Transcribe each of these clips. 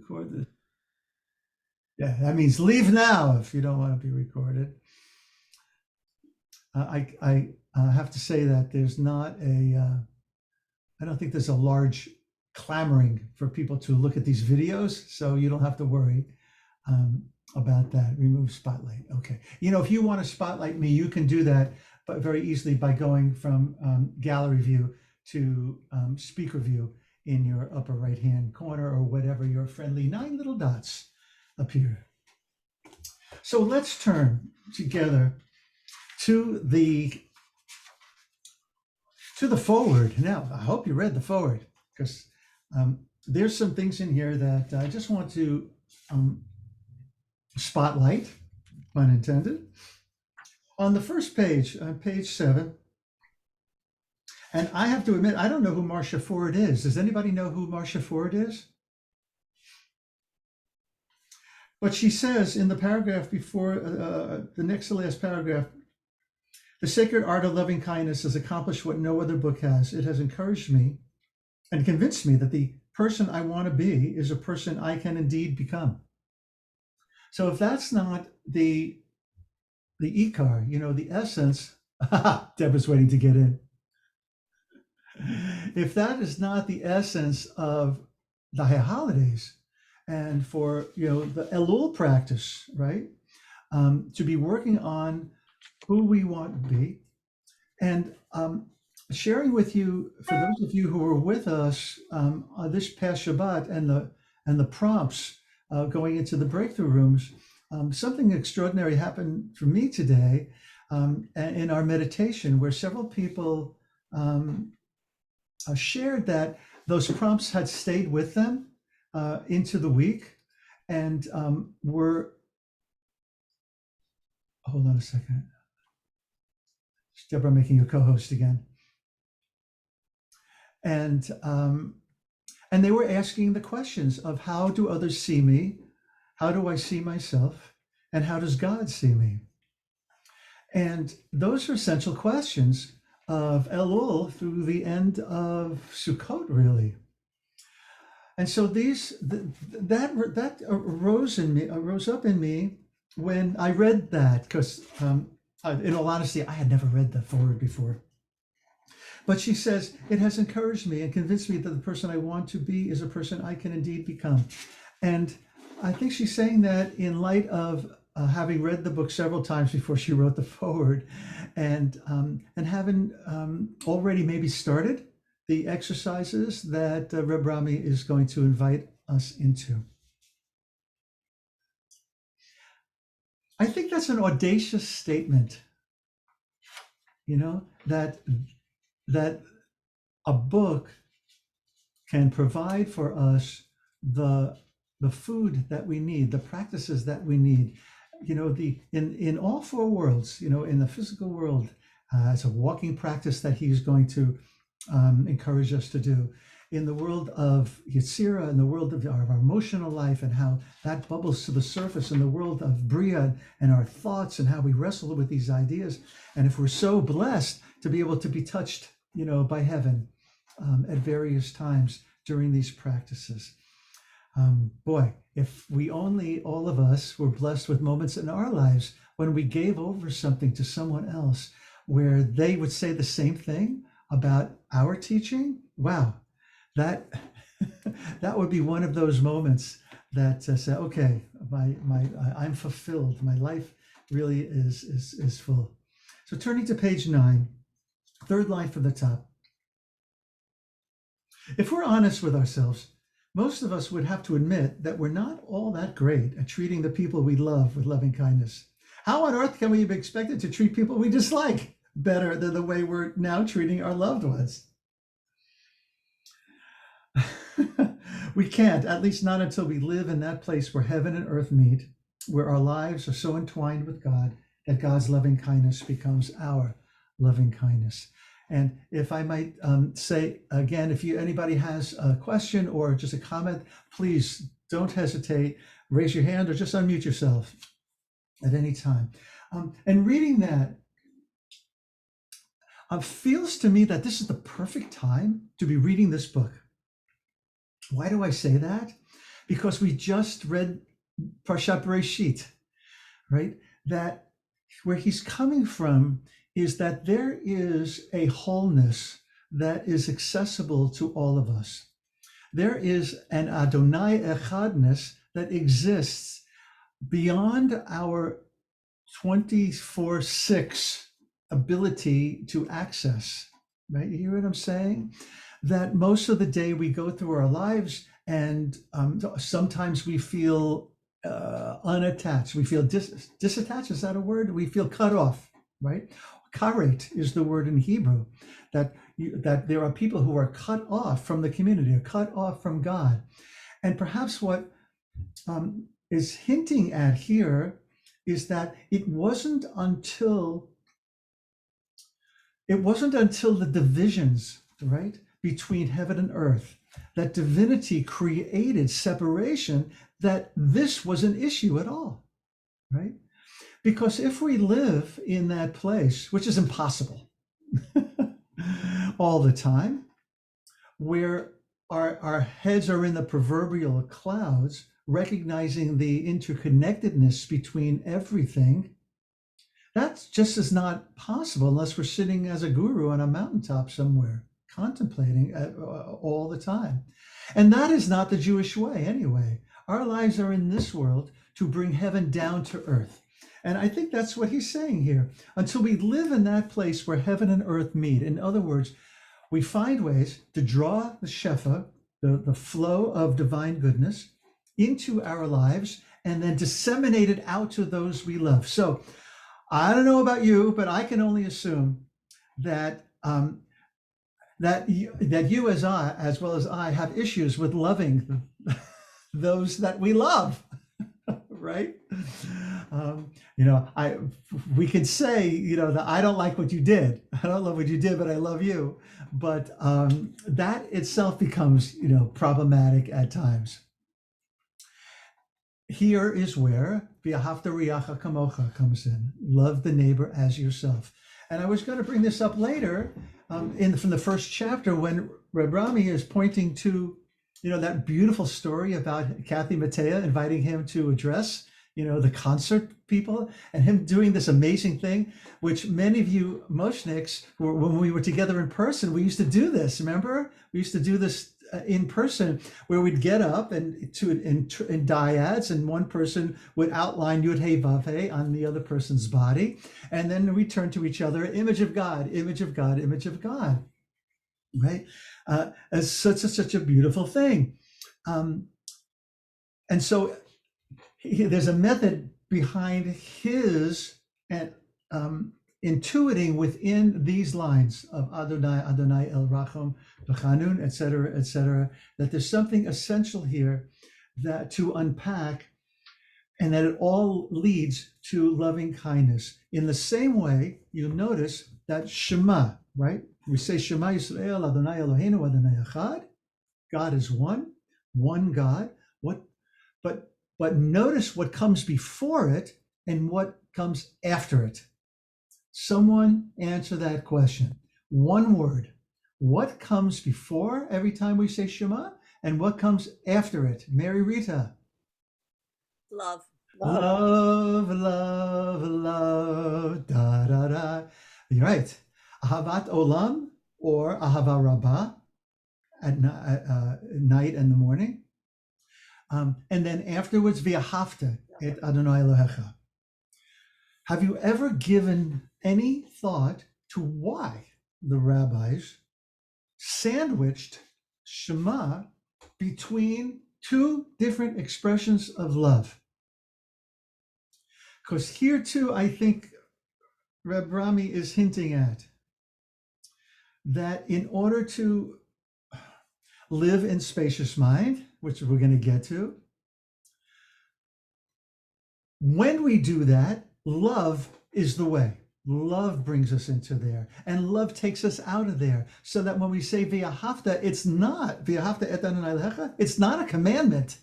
record this. Yeah, that means leave now if you don't want to be recorded. I have to say that there's not I don't think there's a large clamoring for people to look at these videos, so you don't have to worry about that. Remove spotlight. Okay. If you want to spotlight me, you can do that, but very easily by going from gallery view to speaker view in your upper right hand corner or whatever your friendly 9 little dots appear. So let's turn together to the forward. Now, I hope you read the forward, because there's some things in here that I just want to spotlight, pun intended. On the first page, on page 7, and I have to admit, I don't know who Marcia Ford is. Does anybody know who Marcia Ford is? But she says in the paragraph before, the next to last paragraph, the sacred art of loving kindness has accomplished what no other book has. It has encouraged me and convinced me that the person I want to be is a person I can indeed become. So if that's not the ikar, the essence, Deborah's waiting to get in. If that is not the essence of the high holidays, and for the Elul practice, right? To be working on who we want to be, and sharing with you, for those of you who were with us this past Shabbat, and the prompts going into the breakthrough rooms, something extraordinary happened for me today in our meditation, where several people shared that those prompts had stayed with them into the week, and were, hold on a second, it's Deborah making you co-host again, and they were asking the questions of, how do others see me, how do I see myself, and how does God see me? And those are essential questions of Elul through the end of Sukkot, really. And so that rose up in me when I read that, because in all honesty, I had never read the forward before. But she says, it has encouraged me and convinced me that the person I want to be is a person I can indeed become. And I think she's saying that in light of having read the book several times before she wrote the forward, and having already maybe started the exercises that Rabbi Rami is going to invite us into. I think that's an audacious statement, that a book can provide for us the food that we need, the practices that we need, in all 4 worlds, in the physical world, as a walking practice that he's going to encourage us to do, in the world of Yetzirah, in the world of our emotional life, and how that bubbles to the surface, in the world of Bria and our thoughts, and how we wrestle with these ideas. And if we're so blessed to be able to be touched, by heaven at various times during these practices. Boy, if we only, all of us, were blessed with moments in our lives when we gave over something to someone else, where they would say the same thing about our teaching. Wow, that would be one of those moments that say, okay, I'm fulfilled. My life really is full. So turning to page 9, third line from the top. If we're honest with ourselves, most of us would have to admit that we're not all that great at treating the people we love with loving kindness. How on earth can we be expected to treat people we dislike better than the way we're now treating our loved ones? We can't, at least not until we live in that place where heaven and earth meet, where our lives are so entwined with God that God's loving kindness becomes our loving kindness. And if I might say again, if anybody has a question or just a comment, please don't hesitate, raise your hand or just unmute yourself at any time. And reading that feels to me that this is the perfect time to be reading this book. Why do I say that? because we just read Parshat Bereshit, right? That where he's coming from is that there is a wholeness that is accessible to all of us. There is an Adonai Echadness that exists beyond our 24/6 ability to access, right? You hear what I'm saying? That most of the day we go through our lives and sometimes we feel unattached. We feel disattached. Is that a word? We feel cut off, right? Karet is the word in Hebrew, that there are people who are cut off from the community, are cut off from God. And perhaps what is hinting at here is that it wasn't until the divisions, right, between heaven and earth, that divinity created separation, that this was an issue at all, right? Because if we live in that place, which is impossible all the time, where our heads are in the proverbial clouds, recognizing the interconnectedness between everything, that just is not possible unless we're sitting as a guru on a mountaintop somewhere, contemplating all the time. And that is not the Jewish way anyway. Our lives are in this world to bring heaven down to earth. And I think that's what he's saying here. Until we live in that place where heaven and earth meet, in other words, we find ways to draw the Shefa, the flow of divine goodness, into our lives and then disseminate it out to those we love. So I don't know about you, but I can only assume that that you as well as I have issues with loving those that we love, right? We could say, that I don't like what you did. I don't love what you did, but I love you. But that itself becomes, problematic at times. Here is where v'ahavta riyacha kamocha comes in. Love the neighbor as yourself. And I was going to bring this up later from the first chapter when Rabbi Rami is pointing to, that beautiful story about Kathy Mattea inviting him to address, the concert people, and him doing this amazing thing, which many of you Moshniks, when we were together in person, we used to do this. Remember? We used to do this in person, where we'd get up and in dyads, and one person would outline Yud Hey Vav Hey on the other person's body, and then we turn to each other, image of God, image of God, image of God, right? As such a beautiful thing, and so there's a method behind his intuiting within these lines of Adonai El Rachum B'Chanun, etc., that there's something essential here that to unpack, and that it all leads to loving kindness. In the same way, you'll notice that Shema, right? We say Shema Yisrael Adonai Eloheinu Adonai Echad. God is one God. But notice what comes before it and what comes after it. Someone answer that question. One word. What comes before every time we say Shema, and what comes after it? Mary Rita. Love. Love, love, love, da, da, da. You're right. Ahavat Olam, or Ahava Rabbah, at night and the morning. And then afterwards, V'ahavta et Adonai Elohecha. Have you ever given any thought to why the rabbis sandwiched Shema between two different expressions of love? Because here too, I think Rabbi Rami is hinting at that in order to live in spacious mind, which we're going to get to, when we do that, love is the way. Love brings us into there, and love takes us out of there. So that when we say v'ahavta, it's not v'ahavta et Adonai Elohecha. It's not a commandment.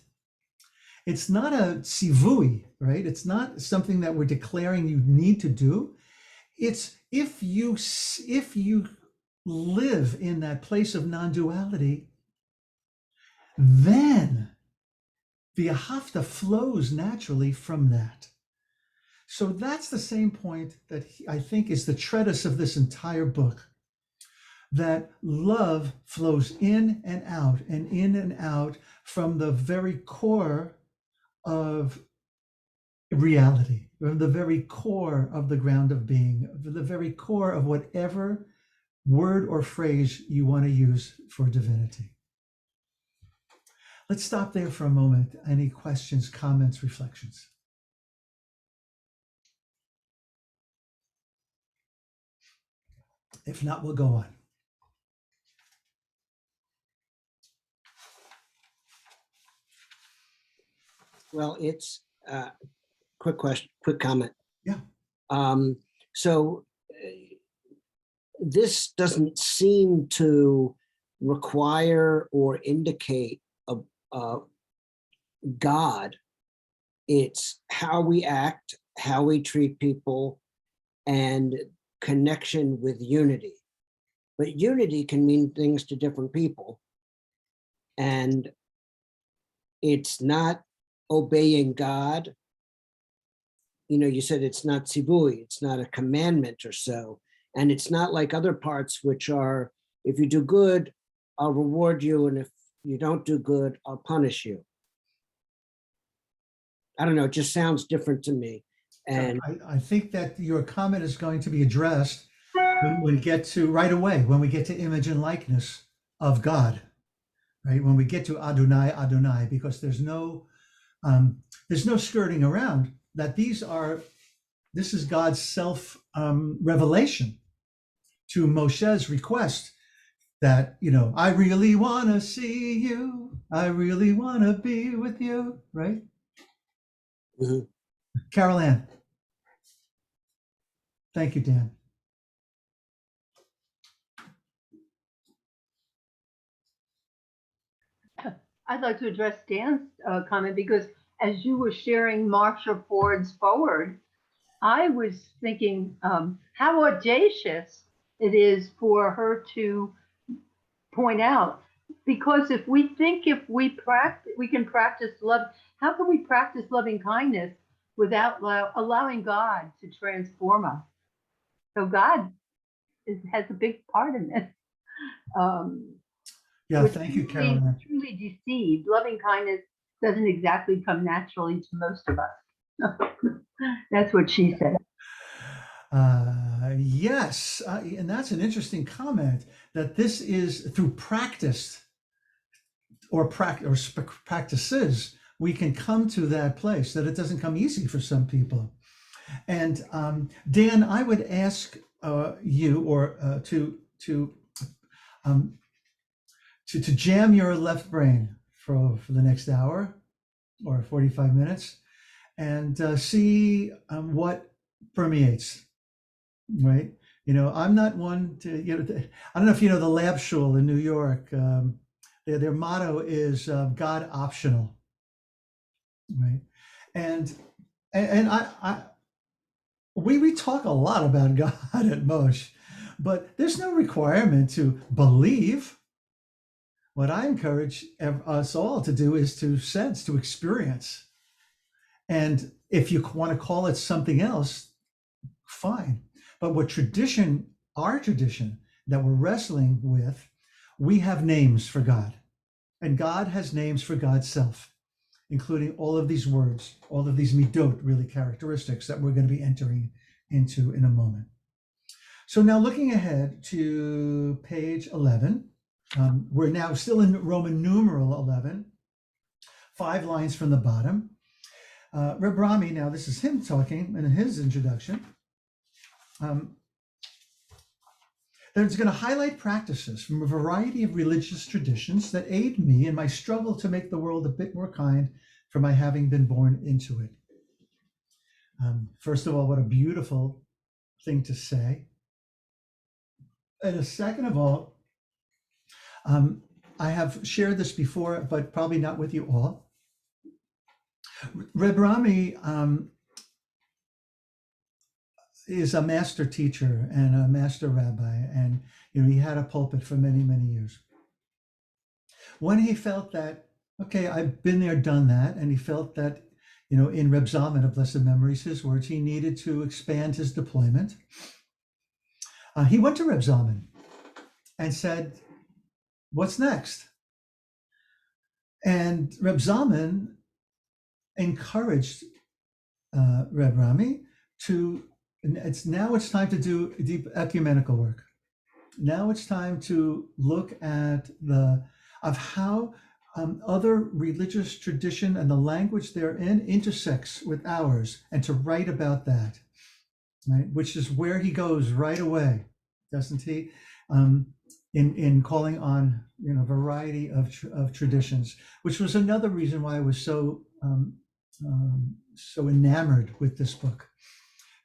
It's not a tzivui, right? It's not something that we're declaring you need to do. It's if you live in that place of non-duality, then The ahafta flows naturally from that. So that's the same point that I think is the treatise of this entire book, that love flows in and out from the very core of reality, from the very core of the ground of being, the very core of whatever word or phrase you want to use for divinity. Let's stop there for a moment. Any questions, comments, reflections? If not, we'll go on. Well, it's quick question, quick comment. Yeah. So this doesn't seem to require or indicate a God. It's how we act, how we treat people, and connection with unity. But unity can mean things to different people. And it's not obeying God. You know, you said it's not tzivui, it's not a commandment or so. And it's not like other parts, which are, if you do good, I'll reward you. And if you don't do good, I'll punish you. I don't know, it just sounds different to me. And I think that your comment is going to be addressed when we get to right away, when we get to image and likeness of God, right? When we get to Adonai, Adonai, because there's no skirting around that this is God's self revelation to Moshe's request that, I really want to see you. I really want to be with you, right? Mhm. Carol Ann. Thank you, Dan. I'd like to address Dan's comment, because as you were sharing Marsha Ford's forward, I was thinking how audacious it is for her to point out, because if we can practice love, how can we practice loving kindness without allowing God to transform us? So God has a big part in this. Yeah, thank you, Carol Ann. Truly deceived. Loving kindness doesn't exactly come naturally to most of us. That's what she said. Yes, and that's an interesting comment, that this is through practice or practices, we can come to that place, that it doesn't come easy for some people. And Dan, I would ask you or to jam your left brain for the next hour or 45 minutes and see what permeates, right? I'm not one to, I don't know if you know the Lab Shul in New York. Their motto is God optional, right? And we talk a lot about God at Moshe, but there's no requirement to believe. What I encourage us all to do is to sense, to experience. And if you want to call it something else, fine. But our tradition that we're wrestling with, we have names for God. And God has names for God's self, including all of these words, all of these midot, really characteristics that we're going to be entering into in a moment. So now looking ahead to page 11, we're now still in Roman numeral 11, 5 lines from the bottom. Rabbi Rami, now this is him talking in his introduction. That's going to highlight practices from a variety of religious traditions that aid me in my struggle to make the world a bit more kind for my having been born into it. First of all, what a beautiful thing to say. And second of all, I have shared this before, but probably not with you all. Rabbi Rami is a master teacher and a master rabbi, and he had a pulpit for many, many years. When he felt that okay, I've been there, done that. And he felt that, in Reb Zalman of blessed memories, his words, he needed to expand his deployment. He went to Reb Zalman and said, what's next? And Reb Zalman encouraged Reb Rami it's time to do deep ecumenical work. Now it's time to look at how other religious tradition and the language they're in intersects with ours, and to write about that, right? Which is where he goes right away, doesn't he? In calling on a variety of traditions, which was another reason why I was so enamored with this book,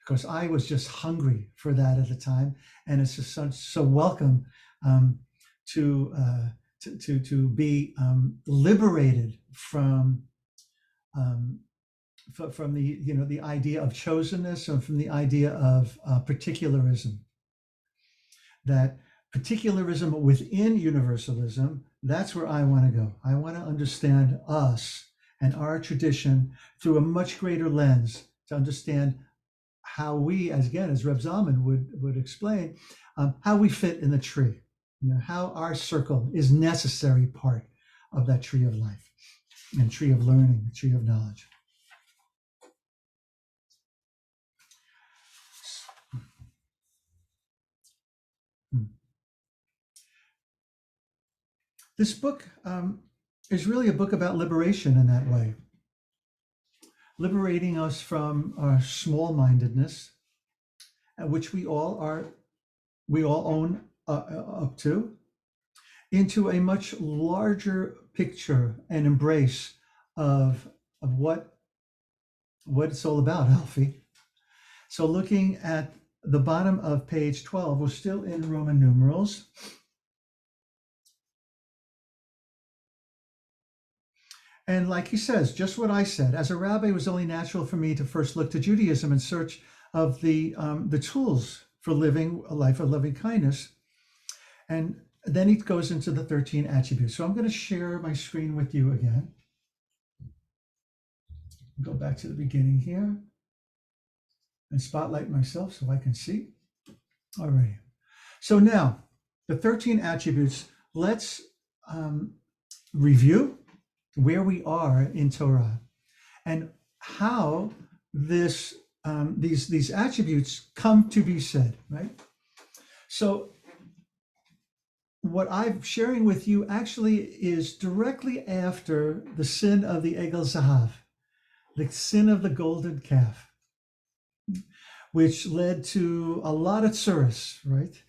because I was just hungry for that at the time, and it's just so welcome to be liberated from the idea of chosenness, and from the idea of particularism. That particularism within universalism, that's where I want to go. I want to understand us and our tradition through a much greater lens, to understand how we, as Reb Zalman would explain, how we fit in the tree, how our circle is necessary part of that tree of life, and tree of learning, tree of knowledge. This book is really a book about liberation in that way, liberating us from our small-mindedness, which we all own up to, into a much larger picture and embrace of what it's all about, Alfie. So looking at the bottom of page 12, we're still in Roman numerals. And like he says, just what I said, as a rabbi, it was only natural for me to first look to Judaism in search of the tools for living a life of loving kindness. And then he goes into the 13 attributes. So I'm going to share my screen with you again. Go back to the beginning here and spotlight myself so I can see. All right. So now, the 13 attributes, let's review where we are in Torah and how these attributes come to be said, right? So what I'm sharing with you actually is directly after the sin of the Egel Zahav, the sin of the golden calf, which led to a lot of tsuris, right?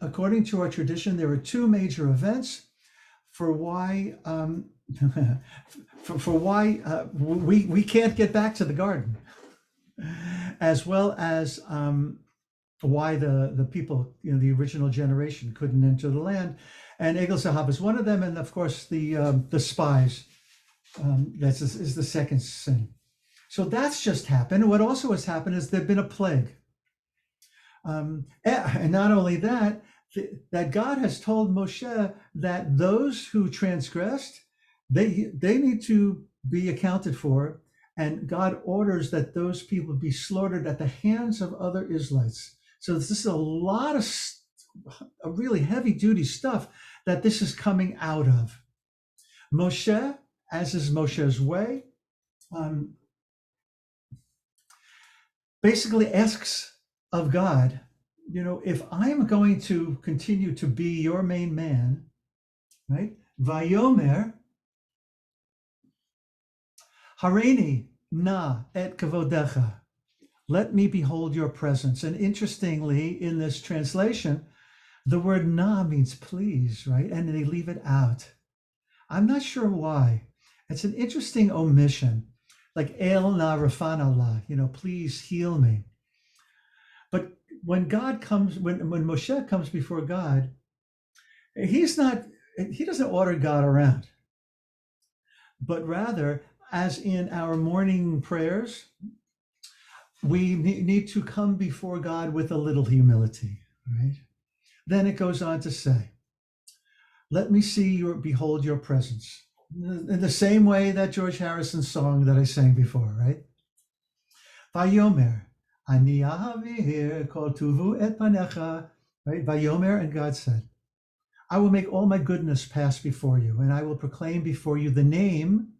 According to our tradition, there were two major events for why we can't get back to the garden, as well as why the people, the original generation, couldn't enter the land. And Egel Zahav is one of them, and of course the spies. That is the second sin. So that's just happened. What also has happened is there's been a plague, and not only that, that God has told Moshe that those who transgressed, they need to be accounted for, and God orders that those people be slaughtered at the hands of other Israelites. So this is a lot of a really heavy duty stuff that this is coming out of. Moshe, as is Moshe's way, basically asks of God, if I'm going to continue to be your main man, right? Vayomer, Hareini na et kavodecha. Let me behold your presence. And interestingly, in this translation, the word na means please, right? And they leave it out. I'm not sure why. It's an interesting omission, like el na rafana la, please heal me. But when God comes, when Moshe comes before God, he doesn't order God around, but rather, as in our morning prayers, we need to come before God with a little humility, right? Then it goes on to say, let me behold your presence. In the same way that George Harrison's song that I sang before, right? Vayomer, ani ahavir kol tuvu et panecha, right? Vayomer, and God said, I will make all my goodness pass before you, and I will proclaim before you the name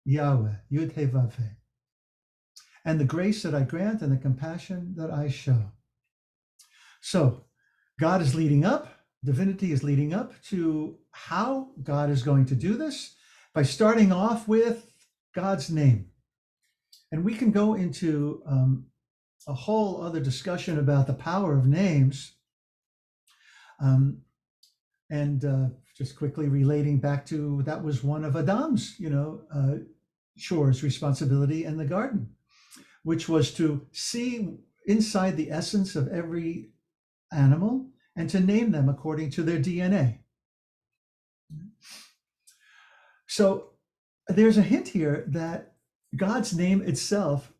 Yahweh, Yud He Vav He, and the grace that I grant and the compassion that I show. So God is leading up, divinity is leading up to how God is going to do this by starting off with God's name. And we can go into a whole other discussion about the power of names. And just quickly relating back to that was one of Adam's, chores, responsibility in the garden, which was to see inside the essence of every animal and to name them according to their DNA. So there's a hint here that God's name itself,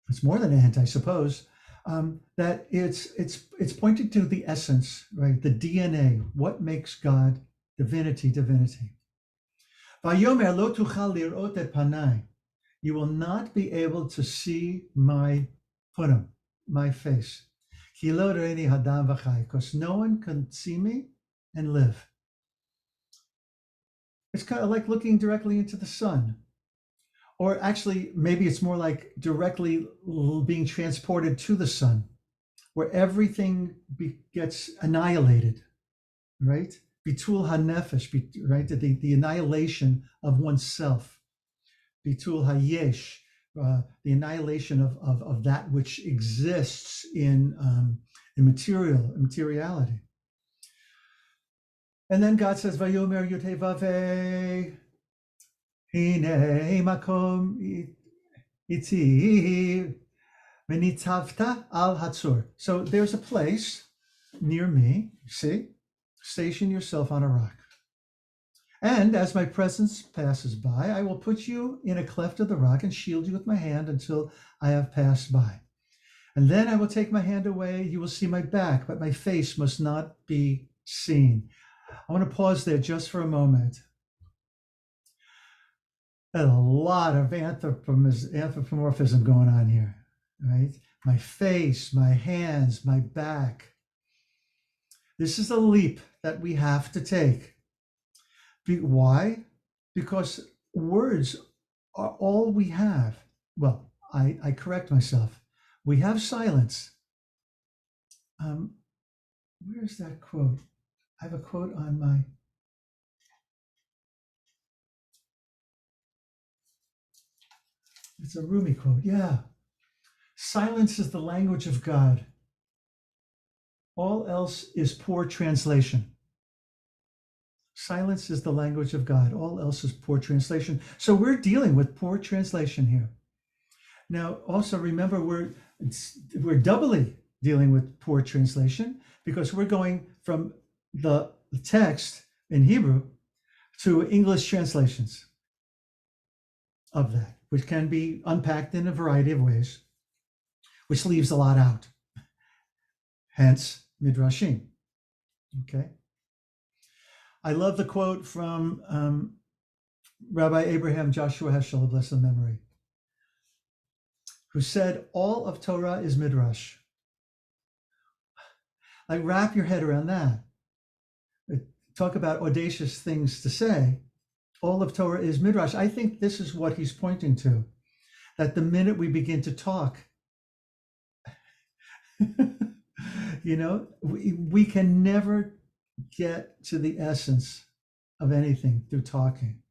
it's more than a hint, I suppose, that it's pointing to the essence, right? The DNA, what makes God divinity. Vayomer lo tuchal lirot et panai. You will not be able to see my punim, my face. Ki lo reini hadam v'chai, because no one can see me and live. It's kind of like looking directly into the sun. Or actually, maybe it's more like directly being transported to the sun, where everything gets annihilated, right? Bitul hanefesh, right? The annihilation of oneself. Bitul hayesh, the annihilation of that which exists in materiality. And then God says, Vayomer Yud Vaveh, Hine makom iti v'nitzavta al hatzur. So there's a place near me, see? Station yourself on a rock. And as my presence passes by, I will put you in a cleft of the rock and shield you with my hand until I have passed by. And then I will take my hand away. You will see my back, but my face must not be seen. I want to pause there just for a moment. There's a lot of anthropomorphism going on here, right? My face, my hands, my back. This is a leap that we have to take. Why? Because words are all we have. Well, I correct myself. We have silence. Where's that quote? I have a quote on my... It's a Rumi quote. Yeah. Silence is the language of God. All else is poor translation. Silence is the language of God. All else is poor translation. So we're dealing with poor translation here. Now, also remember, we're doubly dealing with poor translation because we're going from the text in Hebrew to English translations of that, which can be unpacked in a variety of ways, which leaves a lot out. Hence, Midrashim. Okay. I love the quote from Rabbi Abraham Joshua Heschel of blessed memory, who said, all of Torah is Midrash. Like, wrap your head around that. Talk about audacious things to say. All of Torah is Midrash. I think this is what he's pointing to, that the minute we begin to talk, we can never get to the essence of anything through talking.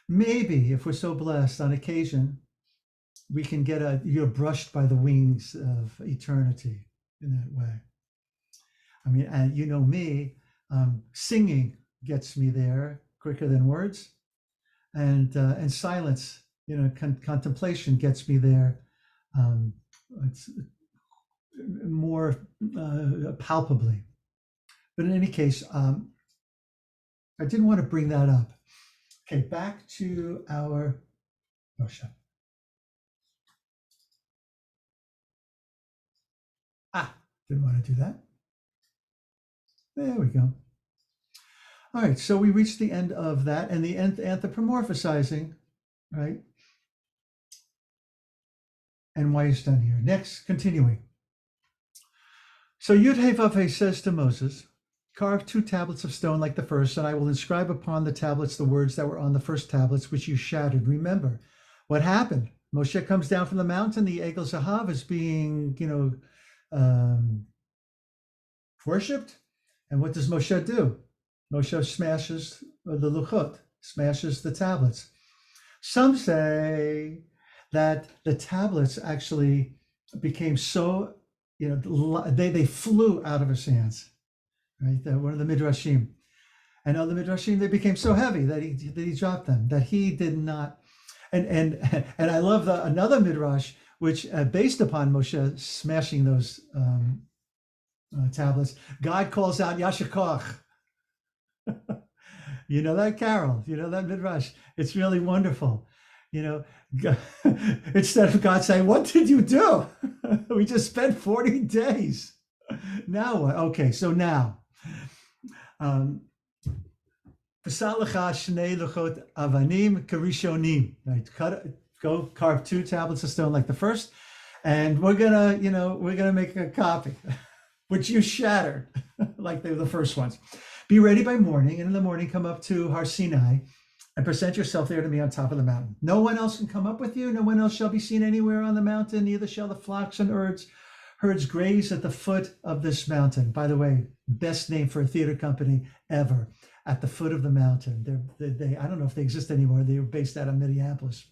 Maybe if we're so blessed on occasion, we can you're brushed by the wings of eternity in that way. I mean, and you know me, singing gets me there quicker than words, and silence, contemplation gets me there it's more palpably. But in any case, I didn't want to bring that up. Okay, back to our Moshe. Didn't want to do that. There we go. All right, so we reached the end of that and the anthropomorphizing, right? And why is done here. Next, continuing. So Yud-Heh-Vav-Heh says to Moses, carve 2 tablets of stone like the first, and I will inscribe upon the tablets the words that were on the first tablets, which you shattered. Remember what happened. Moshe comes down from the mountain. The Egel Zahav is being, worshipped. And what does Moshe do? Moshe smashes the luchot, smashes the tablets. Some say that the tablets actually became so, they flew out of his hands, right? One of the midrashim, and other midrashim, they became so heavy that he dropped them, that he did not. And I love another midrash which based upon Moshe smashing those tablets. God calls out Yashar. You know that, Carol? You know that midrash? It's really wonderful. Instead of God saying, "What did you do? We just spent 40 days. Now what?" Okay, so now. Right, go carve 2 tablets of stone like the first, and we're gonna make a copy, which you shattered like they were the first ones. Be ready by morning, and in the morning come up to Har Sinai and present yourself there to me on top of the mountain. No one else can come up with you. No one else shall be seen anywhere on the mountain. Neither shall the flocks and herds graze at the foot of this mountain. By the way, best name for a theater company ever. At the foot of the mountain. They I don't know if they exist anymore. They were based out of Minneapolis.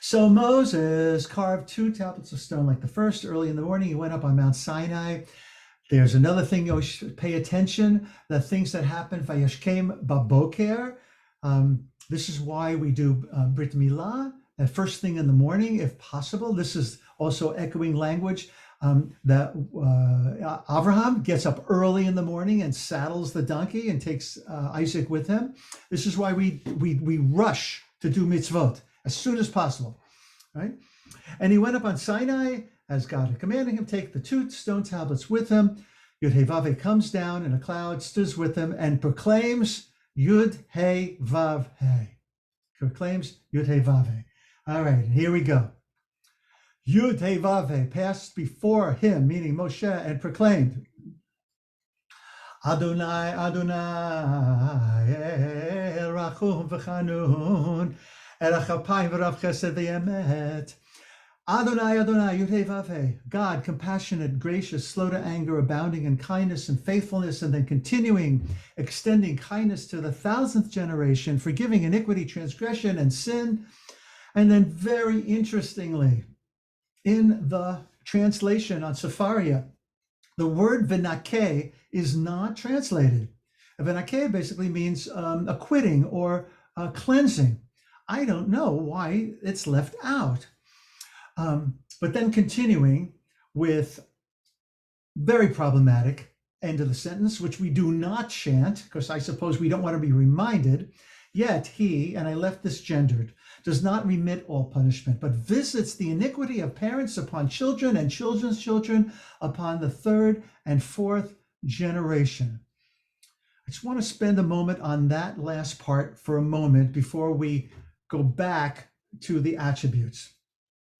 So Moses carved 2 tablets of stone like the first. Early in the morning, he went up on Mount Sinai. There's another thing you should pay attention, the things that happen, Vayashkem Baboker. This is why we do Brit Milah, the first thing in the morning, if possible. This is also echoing language that Abraham gets up early in the morning and saddles the donkey and takes Isaac with him. This is why we rush to do mitzvot as soon as possible, right? And he went up on Sinai as God had commanded him, take the 2 stone tablets with him. Yud-Heh-Vav-Heh comes down in a cloud, stood with him, and proclaims Yud-Heh-Vav-Heh. Proclaims Yud-Heh-Vav-Heh. All right, here we go. Yud-Heh-Vav-Heh passed before him, meaning Moshe, and proclaimed, Adonai, Adonai, El Rachum V'Chanun, El Achapayim V'Rav Chesed V'Yemet. Adonai, Adonai, Yud-Heh-Vav-Heh, God, compassionate, gracious, slow to anger, abounding in kindness and faithfulness, and then continuing, extending kindness to the 1,000th generation, forgiving iniquity, transgression, and sin. And then very interestingly, in the translation on Sefaria, the word Venakeh is not translated. Venakeh basically means acquitting or cleansing. I don't know why it's left out. But then continuing with very problematic end of the sentence, which we do not chant, because I suppose we don't want to be reminded, yet he, and I left this gendered, does not remit all punishment, but visits the iniquity of parents upon children and children's children upon the 3rd and 4th generation. I just want to spend a moment on that last part for a moment before we go back to the attributes.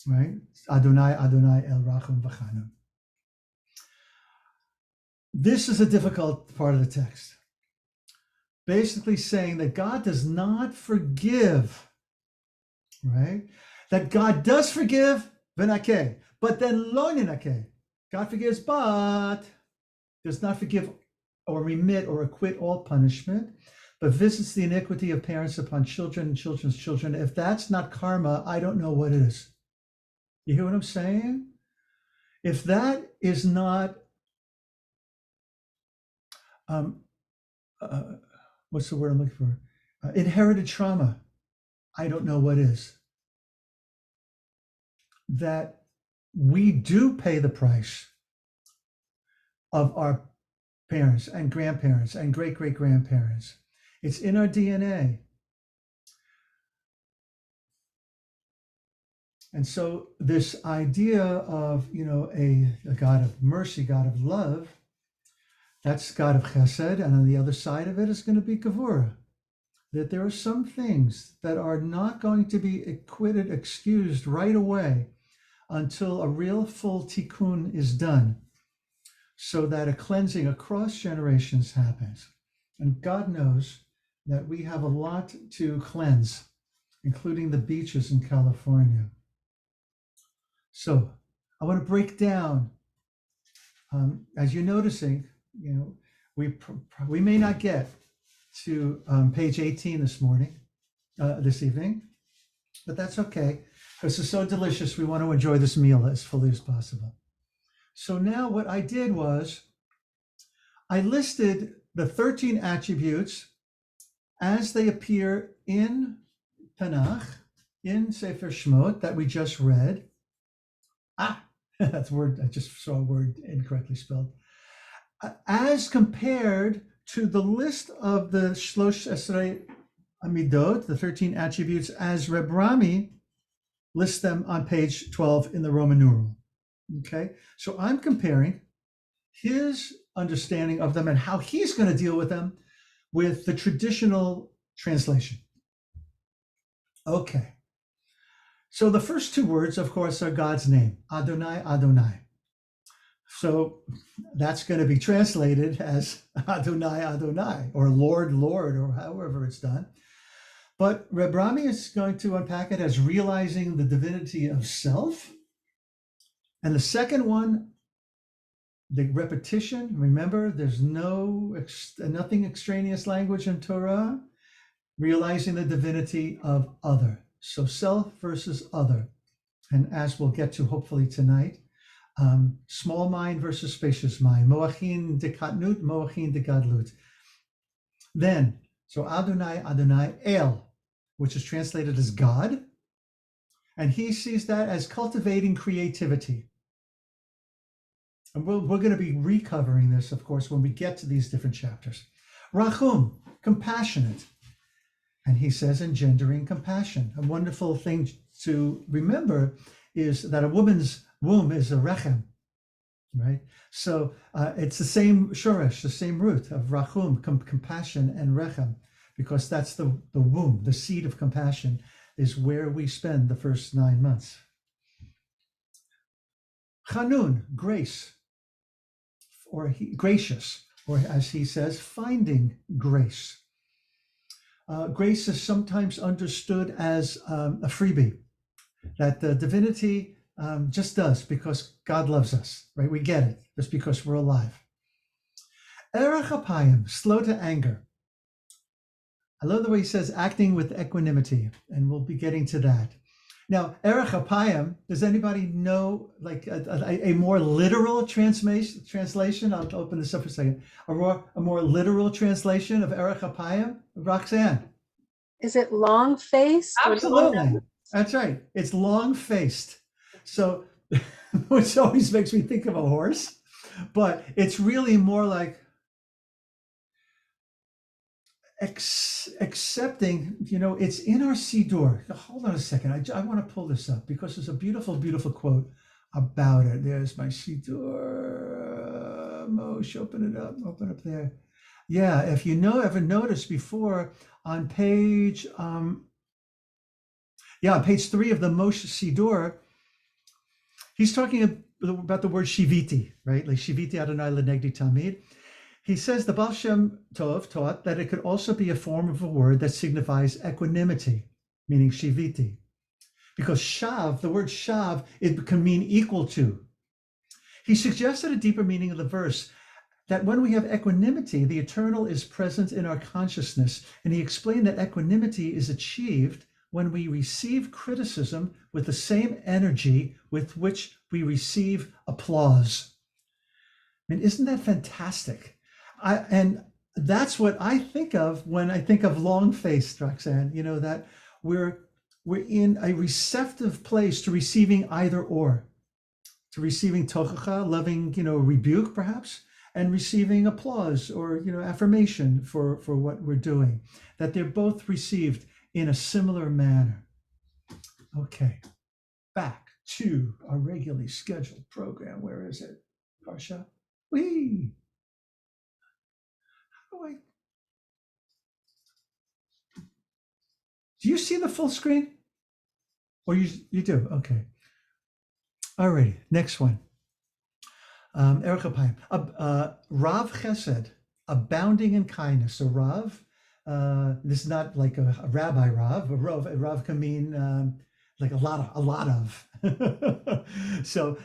Right? Adonai, Adonai, El Rachum V'Chanun. This is a difficult part of the text. Basically saying that God does not forgive, right? That God does forgive, Venakeh, but then lo ninakeh. God forgives, but does not forgive or remit or acquit all punishment, but visits the iniquity of parents upon children and children's children. If that's not karma, I don't know what is. You hear what I'm saying? If that is not, what's the word I'm looking for? Inherited trauma, I don't know what is. That we do pay the price of our parents and grandparents and great-great-grandparents. It's in our DNA. And so this idea of, a God of mercy, God of love, That's God of Chesed, and on the other side of it is going to be Gevurah. That there are some things that are not going to be acquitted, excused right away until a real full tikkun is done, so that a cleansing across generations happens. And God knows that we have a lot to cleanse, including the beaches in California. So I want to break down, as you're noticing, we may not get to page 18 this evening, but that's okay, because it's so delicious. We want to enjoy this meal as fully as possible. So now what I did was I listed the 13 attributes as they appear in Tanakh, in Sefer Shemot that we just read. That's a word, I just saw a word incorrectly spelled. As compared to the list of the Shlosh Esrei Amidot, the 13 attributes, as Rabbi Rami lists them on page 12 in the Roman numeral. Okay, so I'm comparing his understanding of them and how he's going to deal with them with the traditional translation. Okay, so the first two words, of course, are God's name, Adonai, Adonai. So that's going to be translated as Adonai, Adonai, or Lord, Lord, or however it's done. But Reb Rami is going to unpack it as realizing the divinity of self. And the second one, the repetition. Remember, there's nothing extraneous language in Torah. Realizing the divinity of other. So self versus other. And as we'll get to hopefully tonight, small mind versus spacious mind. Moachin de katnut, moachin de gadlut. Then, so Adonai, Adonai, El, which is translated as God. And he sees that as cultivating creativity. And we're going to be recovering this, of course, when we get to these different chapters. Rachum, compassionate. And he says engendering compassion. A wonderful thing to remember is that a woman's womb is a rechem, right? So it's the same shoresh, the same root of rachum, compassion, and rechem, because that's the womb, the seed of compassion is where we spend the first 9 months. Chanun, grace, or gracious, or as he says, finding grace. Grace is sometimes understood as a freebie, that the divinity just does because God loves us, right? We get it, just because we're alive. Erech apayim, slow to anger. I love the way he says acting with equanimity, and we'll be getting to that. Now, erech apayim, does anybody know like a more literal translation? I'll open this up for a second. A more literal translation of erech apayim? Roxanne. Is it long-faced? Absolutely. That's right. It's long-faced. So, which always makes me think of a horse, but it's really more like accepting, it's in our Siddur. Hold on a second. I want to pull this up because there's a beautiful, beautiful quote about it. There's my Siddur. Moshe, open it up. Open up there. Yeah, if ever noticed before on page, on page 3 of the Moshe Siddur, he's talking about the word shiviti, right? Like shiviti Adonai lenegdi tamid. He says the Baal Shem Tov taught that it could also be a form of a word that signifies equanimity, meaning shiviti. Because shav, the word shav, it can mean equal to. He suggested a deeper meaning of the verse, that when we have equanimity, the eternal is present in our consciousness. And he explained that equanimity is achieved when we receive criticism with the same energy with which we receive applause. I mean, isn't that fantastic? And that's what I think of when I think of long-faced, Roxanne, that we're in a receptive place to receiving either or, to receiving tochacha, loving, rebuke perhaps, and receiving applause or, affirmation for what we're doing, that they're both received in a similar manner. Okay, back to our regularly scheduled program. Where is it, Parsha? Whee! Do you see the full screen? Or you do? Okay. All righty. Next one. Erica Pine. Rav Chesed, abounding in kindness. So Rav, this is not like a rabbi Rav. Rav can mean like a lot of. So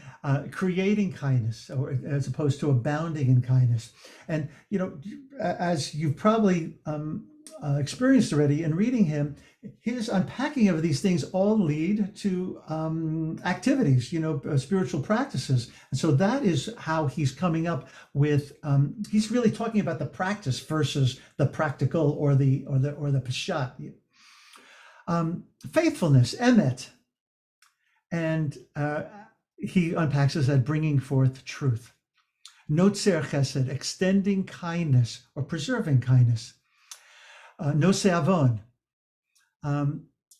creating kindness, or as opposed to abounding in kindness. And as you've probably experienced already in reading him, his unpacking of these things all lead to activities, spiritual practices. And so that is how he's coming up with. He's really talking about the practice versus the practical or the peshat. Faithfulness, emet, and he unpacks this as bringing forth truth. Notzer chesed, extending kindness or preserving kindness. Nosei avon,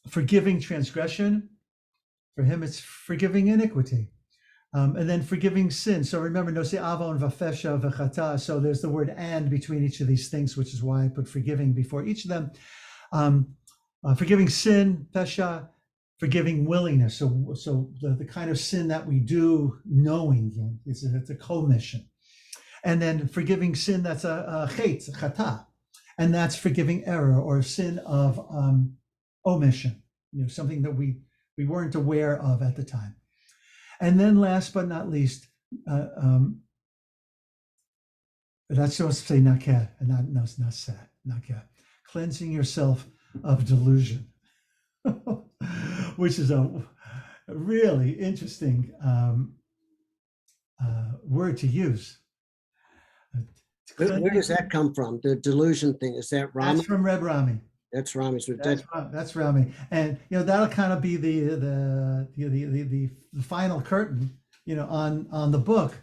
forgiving transgression. For him, it's forgiving iniquity. And then forgiving sin. So remember, nosei avon v'fesha v'chata. So there's the word "and" between each of these things, which is why I put forgiving before each of them. Forgiving sin, pesha, forgiving willingness. So the kind of sin that we do knowing, it's a commission. And then forgiving sin, that's a chet, chata. And that's forgiving error or sin of omission, something that we weren't aware of at the time. And then last but not least, that's supposed to say nakeh, and not sad, nakeh, cleansing yourself of delusion, which is a really interesting word to use. Where does that come from? The delusion thing, is that Rami? That's from Rabbi Rami. That's Rami. That's Rami, and that'll kind of be the final curtain, on the book,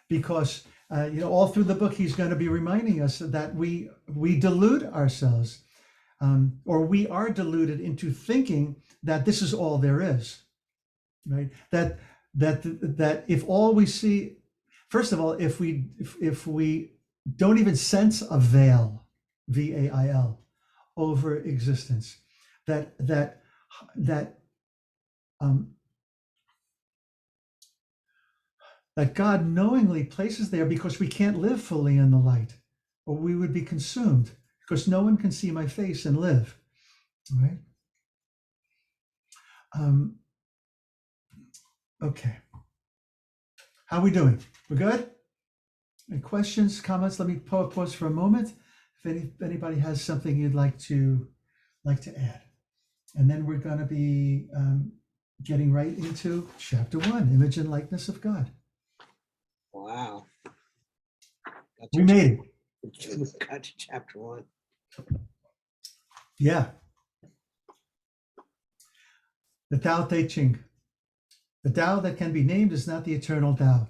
because all through the book he's going to be reminding us that we delude ourselves, or we are deluded into thinking that this is all there is, right? That if all we see, first of all, if we don't even sense a veil, VAIL, over existence, that God knowingly places there because we can't live fully in the light, or we would be consumed, because no one can see my face and live, right? Okay. How are we doing? We're good? Any questions, comments? Let me pause for a moment. If anybody has something you'd like to add, and then we're going to be getting right into chapter 1, image and likeness of God. Wow. We made it. We got to chapter 1. Yeah. The Tao Te Ching. The Tao that can be named is not the eternal Tao.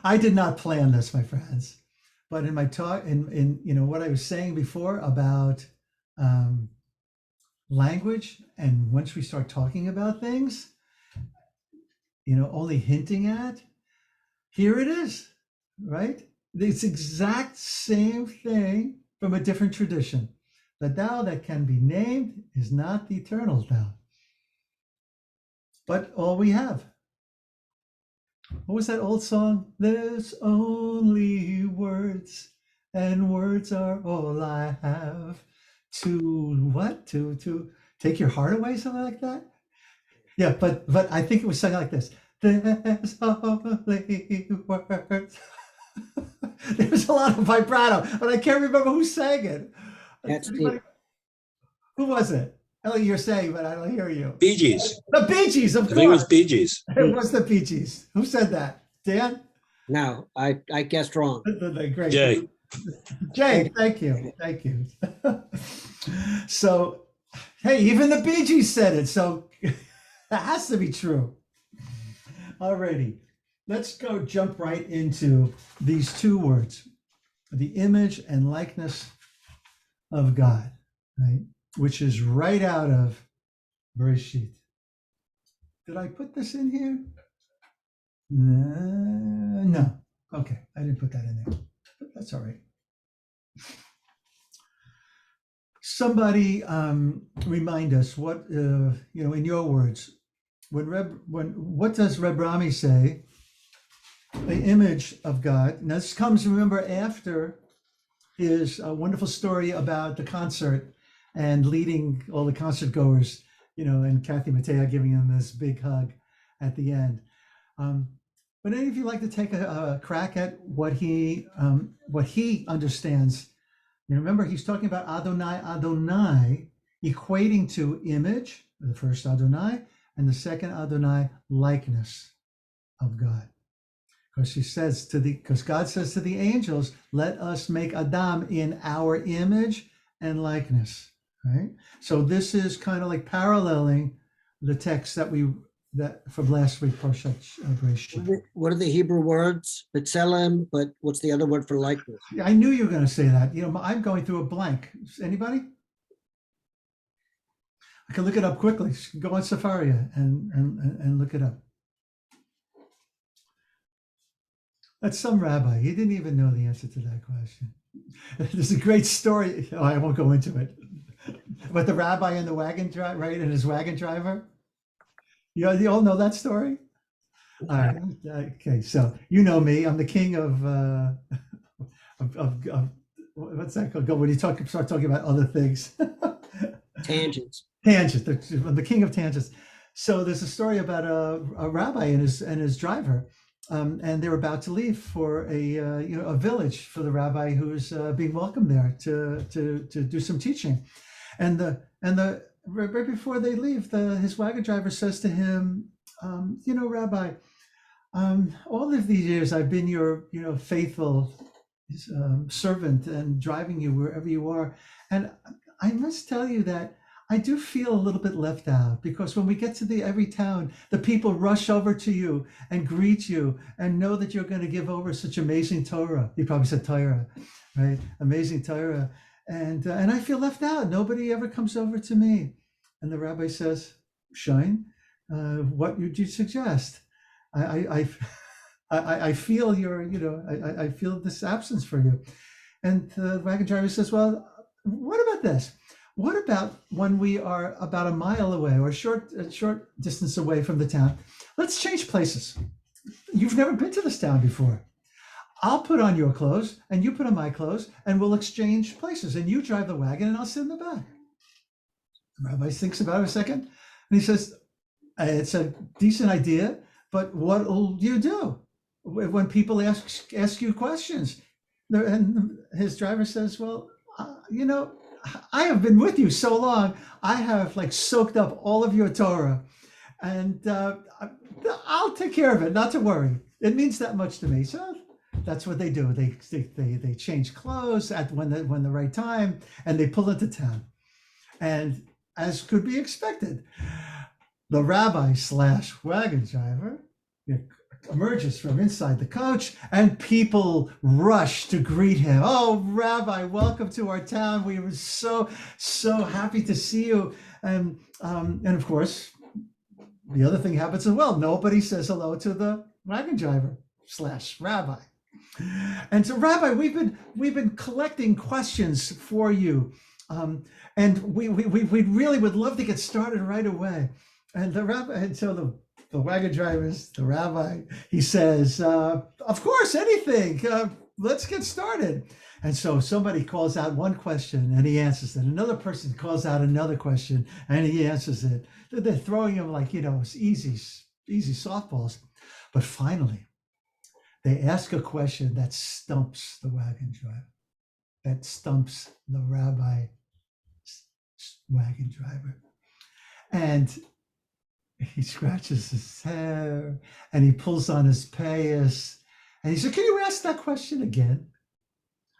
I did not plan this, my friends, but in my talk, in what I was saying before about language, and once we start talking about things, only hinting at, here it is, right? It's exact same thing from a different tradition. The Tao that can be named is not the eternal Tao, but all we have. What was that old song? There's only words, and words are all I have. To what? To take your heart away, something like that? Yeah, but I think it was something like this. There's only words. There was a lot of vibrato, but I can't remember who sang it. That's Who was it? Ellie, you're saying, but I don't hear you. Bee Gees. The Bee Gees, of I course. think it was Bee Gees. It was the Bee Gees. Who said that? Dan? No, I guessed wrong. Great. Jay. Jay, thank you. Thank you. So, hey, even the Bee Gees said it, so that has to be true. Alrighty, let's go jump right into these two words, the image and likeness of God, right? Which is right out of Bereshit. Did I put this in here? No. Okay, I didn't put that in there. But that's all right. Somebody remind us what, in your words, what does Rabbi Rami say? The image of God. Now this comes, remember, after his wonderful story about the concert and leading all the concert goers, and Kathy Mattea giving him this big hug at the end. Would any of you like to take a crack at what he understands? Remember, he's talking about Adonai, Adonai, equating to image, the first Adonai, and the second Adonai, likeness of God. Because God says to the angels, let us make Adam in our image and likeness, right? So this is kind of like paralleling the text that from last week, Parshat Bereshit. What are the Hebrew words? B'tselem, but what's the other word for likeness? I knew you were going to say that. I'm going through a blank. Anybody? I can look it up quickly. Go on Safaria and look it up. That's some rabbi. He didn't even know the answer to that question. There's a great story. Oh, I won't go into it. But the rabbi and the wagon driver, right, and his wagon driver. You all know that story? All right. Okay. So you know me. I'm the king of what's that called? When you start talking about other things. Tangents. Tangents. I'm the king of tangents. So there's a story about a rabbi and his driver. And they're about to leave for a village for the rabbi who's being welcomed there to do some teaching, and right before they leave, his wagon driver says to him, Rabbi, all of these years I've been your faithful servant and driving you wherever you are, and I must tell you that I do feel a little bit left out, because when we get to every town, the people rush over to you and greet you and know that you're going to give over such amazing Torah. He probably said Torah, right? Amazing Torah. And I feel left out. Nobody ever comes over to me. And the rabbi says, Shine, what would you suggest? I feel I feel this absence for you. And the wagon driver says, well, what about this? What about when we are about a mile away or a short distance away from the town? Let's change places. You've never been to this town before. I'll put on your clothes and you put on my clothes and we'll exchange places, and you drive the wagon and I'll sit in the back. The rabbi thinks about it a second and he says, it's a decent idea, but what will you do when people ask you questions? And his driver says, well, I have been with you so long. I have soaked up all of your Torah, and I'll take care of it. Not to worry. It means that much to me. So that's what they do. They change clothes at when the right time, and they pull into town. And as could be expected, the rabbi / wagon driver emerges from inside the coach, and people rush to greet him. Oh, Rabbi, welcome to our town. We were so happy to see you. And of course, the other thing happens as well. Nobody says hello to the wagon driver / rabbi. And so, Rabbi, we've been collecting questions for you, and we really would love to get started right away. And the rabbi, and so the wagon driver's the rabbi, he says, of course, anything, let's get started. And so somebody calls out one question and he answers it. Another person calls out another question and he answers it. They're throwing him easy softballs. But finally, they ask a question that stumps the wagon driver, that stumps the rabbi wagon driver. And he scratches his hair and he pulls on his payas and he said, can you ask that question again?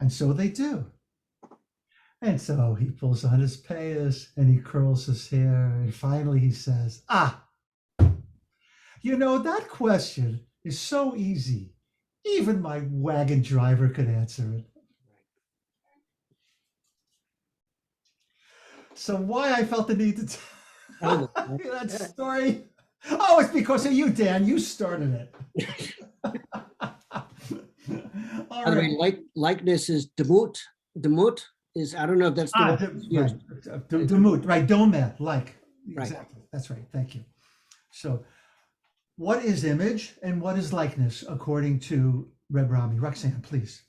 And so they do. And so he pulls on his payas and he curls his hair. And finally he says, that question is so easy. Even my wagon driver could answer it. So why I felt the need to tell that story? Oh, it's because of you, Dan. You started it. By the way, likeness is demut is, I don't know if that's the word that's used. Right. Demut, right? Domed, like. Right. Exactly. That's right. Thank you. So, what is image and what is likeness according to Reb Rami? Roxanne, please.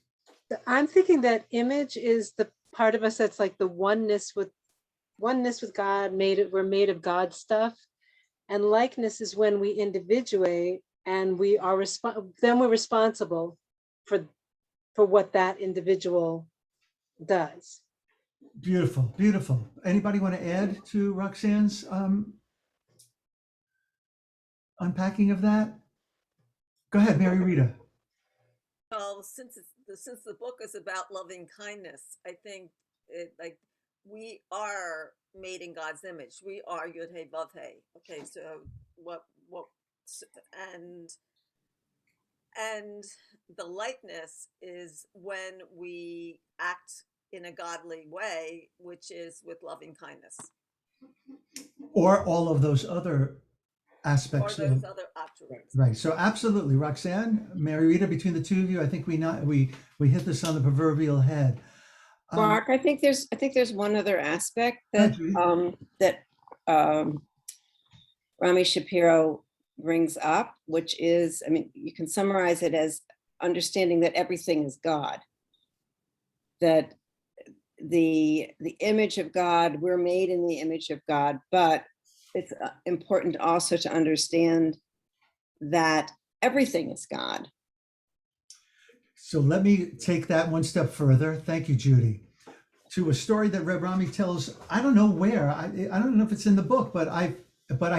I'm thinking that image is the part of us that's like the oneness with God, we're made of God stuff. And likeness is when we individuate and we are then we're responsible for what that individual does. Beautiful, beautiful. Anybody want to add to Roxanne's unpacking of that? Go ahead, Mary Rita. Well, since the book is about loving kindness, I think we are made in God's image. We are Yud Hey Vav Hey. Okay, so what and the likeness is when we act in a godly way, which is with loving kindness. Or all of those other aspects. Or those other attributes. Right. So absolutely, Roxanne, Mary Rita, between the two of you, I think we hit this on the proverbial head. Mark, I think there's one other aspect that Rami Shapiro brings up, which is, I mean, you can summarize it as understanding that everything is God. That the image of God, we're made in the image of God, but it's important also to understand that everything is God. So let me take that one step further. Thank you, Judy. To a story that Reb Rami tells, I don't know where, I don't know if it's in the book, but I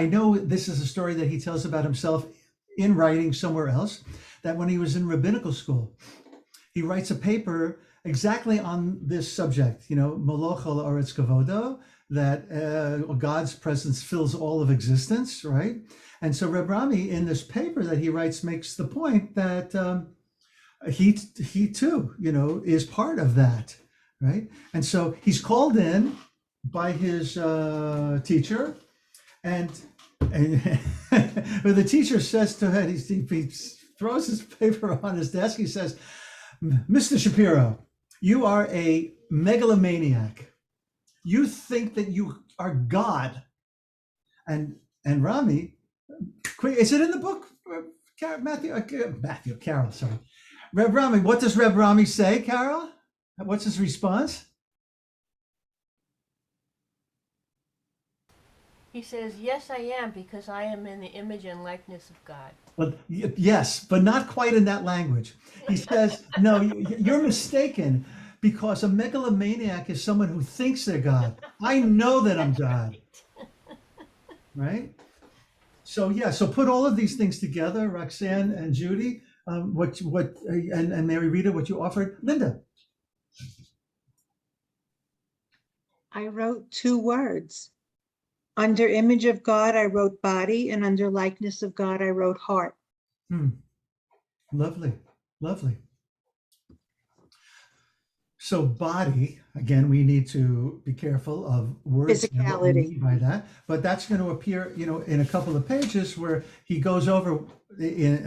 know this is a story that he tells about himself in writing somewhere else, that when he was in rabbinical school, he writes a paper exactly on this subject, Moloch al Oretz Kavodo, that God's presence fills all of existence, right? And so Reb Rami, in this paper that he writes, makes the point that he too, is part of that, right? And so he's called in by his teacher, and the teacher says to him, he throws his paper on his desk. He says, "Mr. Shapiro, you are a megalomaniac. You think that you are God." And Rami, is it in the book? Carol, sorry. Reb Rami, what does Reb Rami say, Carol? What's his response? He says, "Yes, I am, because I am in the image and likeness of God." Well, yes, but not quite in that language. He says, no, you're mistaken, because a megalomaniac is someone who thinks they're God. I know that I'm God. Right? So put all of these things together, Roxanne and Judy, and Mary Rita, what you offered. Linda. I wrote 2 words. Under image of God, I wrote body, and under likeness of God, I wrote heart. Lovely, lovely. So body, again, we need to be careful of words and what we mean by that, but that's going to appear, in a couple of pages where he goes over in,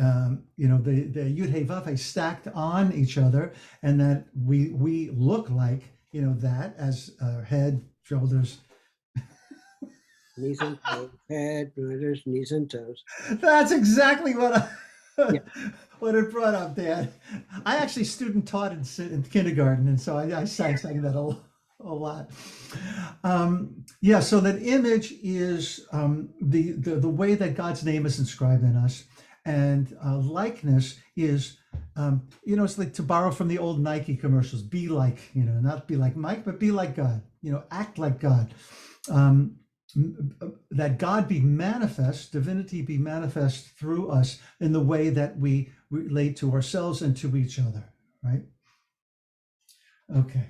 the Yud Hey Vav Hey stacked on each other, and that we look like, that as head, shoulders, Knees and toes, head, shoulders, knees and toes. That's exactly what what it brought up, Dad. I actually student taught in kindergarten, and so I sang that a lot. So that image is the way that God's name is inscribed in us, and likeness is, it's like, to borrow from the old Nike commercials, be like, not be like Mike, but be like God, act like God. That God be manifest, divinity be manifest through us in the way that we relate to ourselves and to each other, right? Okay.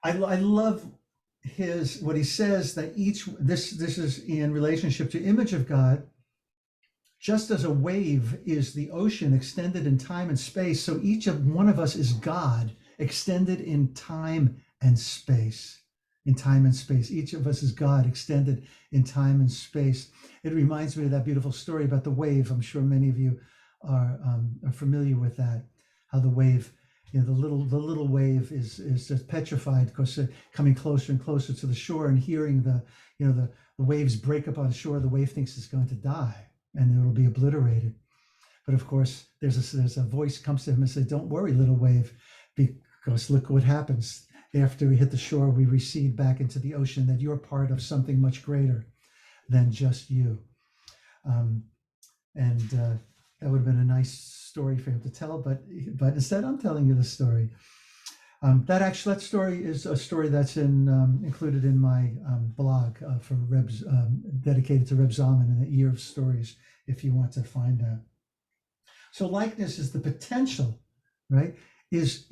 I love what he says, that this is in relationship to image of God. Just as a wave is the ocean extended in time and space, so each of one of us is God extended in time and space. In time and space. Each of us is God extended in time and space. It reminds me of that beautiful story about the wave. I'm sure many of you are familiar with that, how the wave You know, the little wave is just petrified because coming closer and closer to the shore and hearing the waves break up on shore. The wave thinks it's going to die and it will be obliterated. But of course, there's a voice comes to him and says, "Don't worry, little wave, because look what happens. After we hit the shore, we recede back into the ocean, that you're part of something much greater than just you." That would have been a nice story for him to tell, but instead I'm telling you the story. That story is a story that's included in my blog for Reb's, dedicated to Reb Zalman in the Year of Stories, if you want to find that. So likeness is the potential, right? Is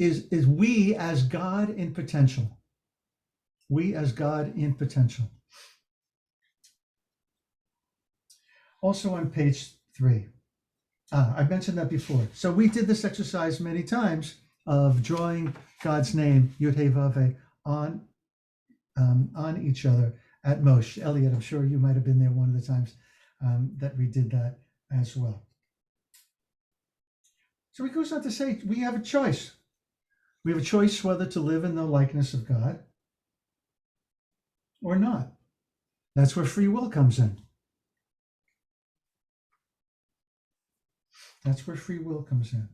we as God in potential. We as God in potential. Also on page 3. I mentioned that before. So we did this exercise many times of drawing God's name, Yud Hey Vav Hey, on each other at Moshe. Elliot, I'm sure you might have been there one of the times that we did that as well. So he goes on to say, we have a choice. We have a choice whether to live in the likeness of God or not. That's where free will comes in. That's where free will comes in.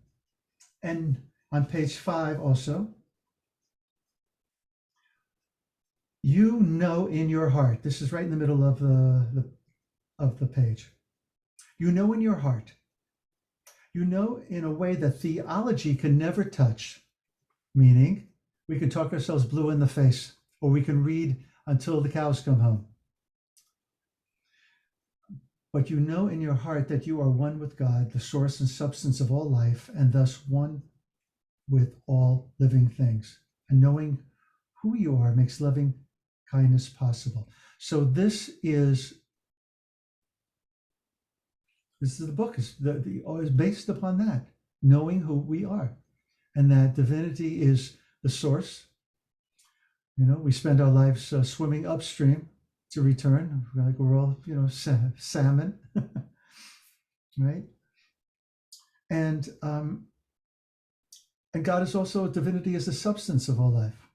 And on page 5 also, you know in your heart, this is right in the middle of the page. You know in your heart. You know in a way that theology can never touch, meaning we can talk ourselves blue in the face, or we can read until the cows come home. But you know in your heart that you are one with God, the source and substance of all life, and thus one with all living things. And knowing who you are makes loving kindness possible. So this is the book is based upon that, knowing who we are, and that divinity is the source. You know, we spend our lives swimming upstream to return, like we're all, salmon, right? And God is also, divinity is the substance of all life.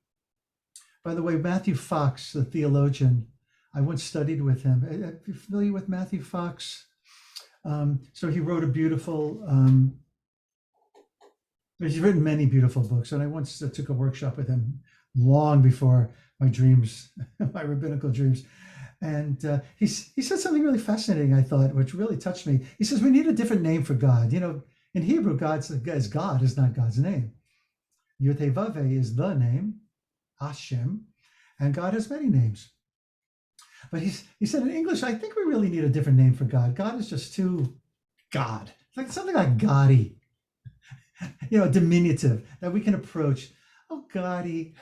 By the way, Matthew Fox, the theologian, I once studied with him. Are you familiar with Matthew Fox? So he wrote a beautiful, he's written many beautiful books, and I once took a workshop with him long before my dreams, my rabbinical dreams. And he said something really fascinating, I thought, which really touched me. He says, we need a different name for God. You know, in Hebrew, God is not God's name. Yud Hey Vav Hey is the name, Hashem, and God has many names. But he said, in English, I think we really need a different name for God. God is just too God. It's like something like Gotti, diminutive that we can approach. Oh, Gotti.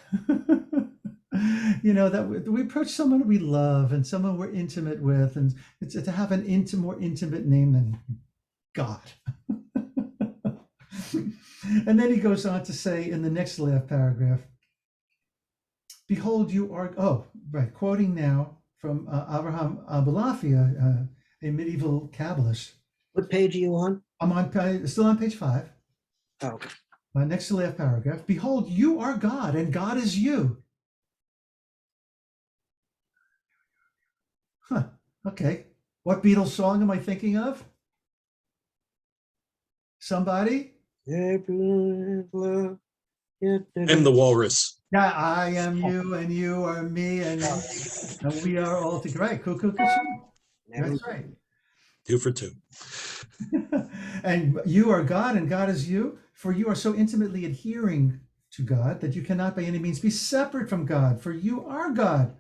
That we approach someone we love and someone we're intimate with, and it's to have an more intimate name than God. And then he goes on to say in the next last paragraph, behold, you are, quoting now from Abraham Abulafia, a medieval Kabbalist. What page are you on? I'm still on page 5. Oh, okay. My next to last paragraph, behold, you are God and God is you. Huh, okay. What Beatles song am I thinking of? Somebody? I'm the walrus. Yeah, I am you and you are me and we are all together. Right, cuckoo. That's right. 2 for 2. And you are God and God is you, for you are so intimately adhering to God that you cannot by any means be separate from God, for you are God.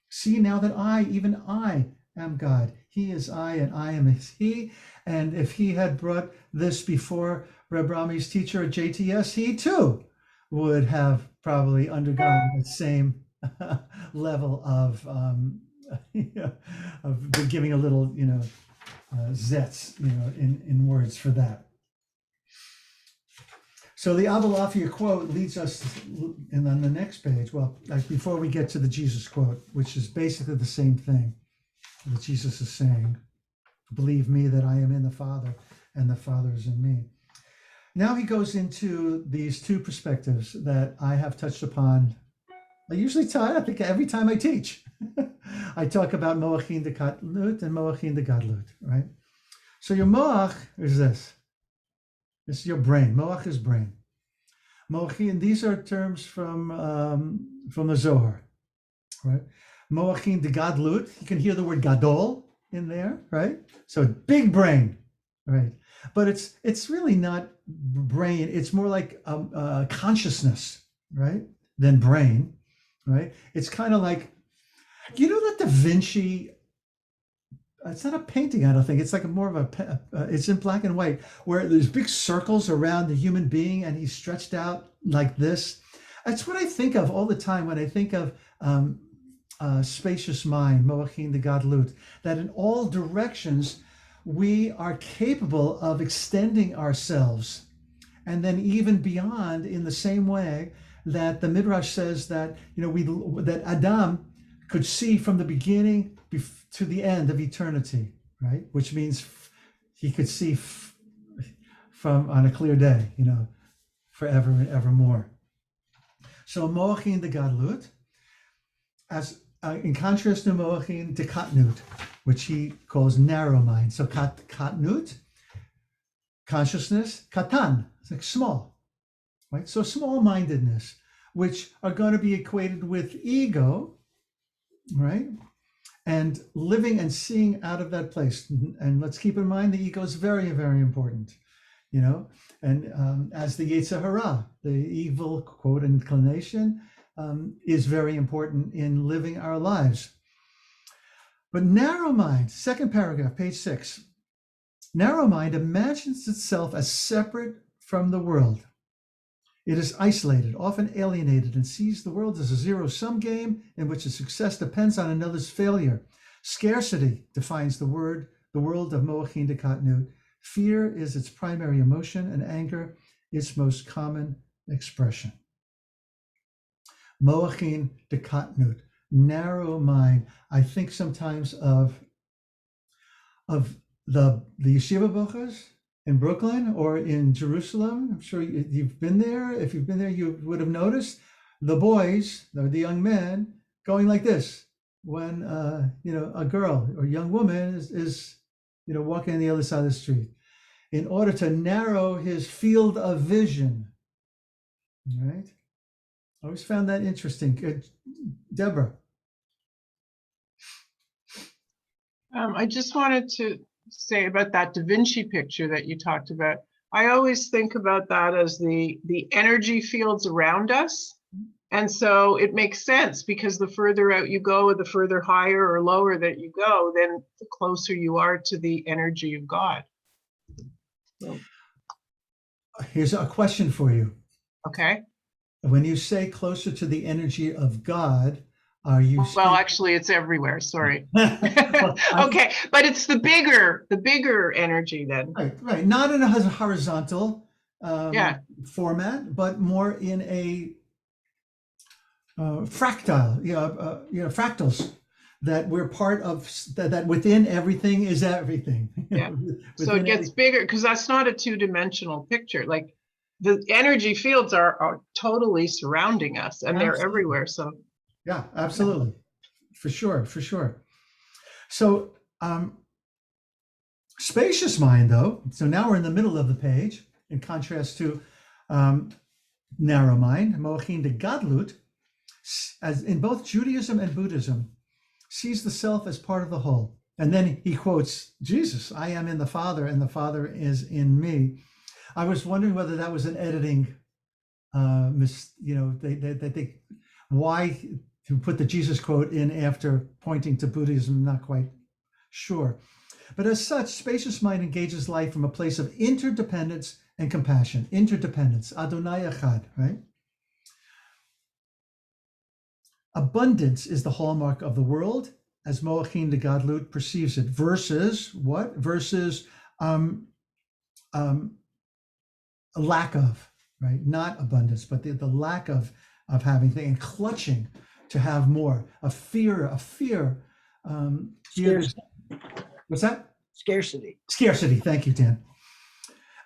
See now that even I am God. He is I and I am he. And if he had brought this before Rabbi Rami's teacher at JTS, he too would have probably undergone the same level of giving a little, zets, in words for that. So the Abulafia quote leads us, and on the next page, before we get to the Jesus quote, which is basically the same thing that Jesus is saying, believe me that I am in the Father and the Father is in me. Now he goes into these two perspectives that I have touched upon. I usually I think every time I teach, I talk about moachin de katnut and moachin de gadlut, right? So your moach is this. This is your brain. Moach is brain. Moachin, these are terms from the Zohar, right? Moachin de gadlut, you can hear the word gadol in there, right? So big brain, right? But it's really not brain. It's more like consciousness, right? Than brain, right? It's kind of like, you know, that Da Vinci. It's not a painting, I don't think. It's like more of it's in black and white, where there's big circles around the human being, and he's stretched out like this. That's what I think of all the time when I think of spacious mind, moachin de gadlut. That in all directions we are capable of extending ourselves, and then even beyond, in the same way that the Midrash says that, you know, that Adam could see from the beginning to the end of eternity, right? Which means he could see from on a clear day, you know, forever and evermore. So moachin de gadlut, as in contrast to moachin de katnut, which he calls narrow mind. So katnut, consciousness, katan, it's like small, right? So small-mindedness, which are going to be equated with ego, right? And living and seeing out of that place. And let's keep in mind the ego is very, very important, you know. And as the Yetzer Hara, the evil, quote, inclination, is very important in living our lives. But narrow mind, second paragraph, page 6. Narrow mind imagines itself as separate from the world. It is isolated, often alienated, and sees the world as a zero-sum game in which its success depends on another's failure. Scarcity defines the world of moachin de katnut. Fear is its primary emotion, and anger its most common expression. Moachin de katnut, narrow mind. I think sometimes of the yeshiva bochas in Brooklyn or in Jerusalem. I'm sure you've been there. If you've been there, you would have noticed the boys, the young men, going like this when you know, a girl or young woman is you know, walking on the other side of the street, in order to narrow his field of vision. Right? I always found that interesting. Deborah. I just wanted to say about that Da Vinci picture that you talked about. I always think about that as the energy fields around us. And so it makes sense, because the further out you go, the further higher or lower that you go, then the closer you are to the energy of God. So, Here's a question for you. okay. When you say closer to the energy of God, are you Well, actually, it's everywhere. Sorry. Well, Okay, but it's the bigger energy then. right. Not in a horizontal Yeah. format, but more in a fractal, fractals, that we're part of, that within everything is everything. Yeah. So it gets bigger, because that's not a two-dimensional picture. Like, the energy fields are totally surrounding us, and they're everywhere. So yeah, absolutely. For sure. So spacious mind, though, so now we're in the middle of the page, in contrast to narrow mind, moachin de gadlut, as in both Judaism and Buddhism, sees the self as part of the whole. And then he quotes Jesus, I am in the Father and the Father is in me. I was wondering whether that was an editing why to put the Jesus quote in after pointing to Buddhism, not quite sure. But as such, spacious mind engages life from a place of interdependence and compassion. Interdependence, Adonai Echad, right? Abundance is the hallmark of the world, as moachin de gadlut perceives it, versus what? Versus a lack of, right? Not abundance, but the lack of having things, and clutching to have more. A fear. Scarcity. What's that? Scarcity. Scarcity. Thank you, Dan.